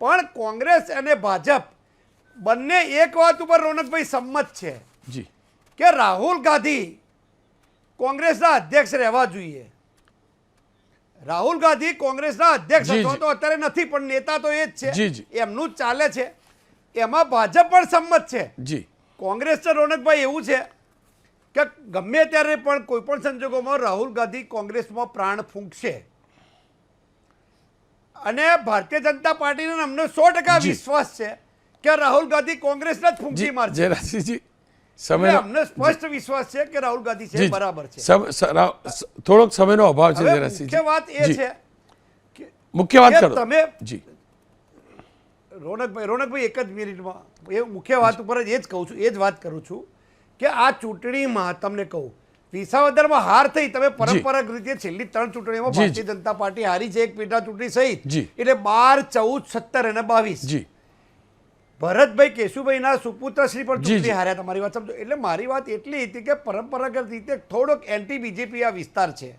પણ કોંગ્રેસ અને ભાજપ બંને એક વાત ઉપર રોનકભાઈ સંમત છે જી કે રાહુલ ગાંધી કોંગ્રેસના અધ્યક્ષ રહેવા જોઈએ. રાહુલ ગાંધી કોંગ્રેસના અધ્યક્ષ જી, અથવા જી. તો અત્યારે નથી પણ નેતા તો એ જ છે, જી, જી. એમનું જ ચાલે છે. એમાં ભાજપ પણ સંમત છે. જી કોંગ્રેસ તો રોનકભાઈ એવું છે કે ગમે ત્યારે પણ કોઈ પણ સંજોગોમાં રાહુલ ગાંધી કોંગ્રેસમાં પ્રાણ ફૂંકશે અને ભારતીય જનતા પાર્ટીને અમને 100% જી. વિશ્વાસ છે કે રાહુલ ગાંધી કોંગ્રેસના જ ફૂંકી જી મારશે. જયરાજસિંહજી એટલે સમયનો અમને સ્પષ્ટ વિશ્વાસ છે કે રાહુલ ગાંધી છે જી, બરાબર છે. થોડોક સમયનો અભાવ છે હવે જયરાજસિંહજી. મુખ્ય વાત એ જી. છે કે મુખ્ય વાત કે કરો તમે જી રોનકભાઈ એક જ મિનિટમાં એ મુખ્ય વાત ઉપર જ એ જ કહું છું, એ જ વાત કરું છું કે આ ચૂંટણીમાં તમને કહું વિસાવદરમાં હાર થઈ, તમે પરંપરાગત રીતે છેલ્લી 3 ચૂંટણીમાં જી, ભારતીય જનતા પાર્ટી હારી છે, એક પેટા ચૂંટણી સહિત, જી. એટલે 12, 14, 17 અને 22. જી ભરતભાઈ કેશુભાઈના સુપુત્ર શ્રી પણ જી, ચૂંટણી જી. હાર્યા. તમારી વાત સમજો. એટલે મારી વાત એટલી હતી કે પરંપરાગત રીતે થોડોક એન્ટી બીજેપી આ વિસ્તાર છે.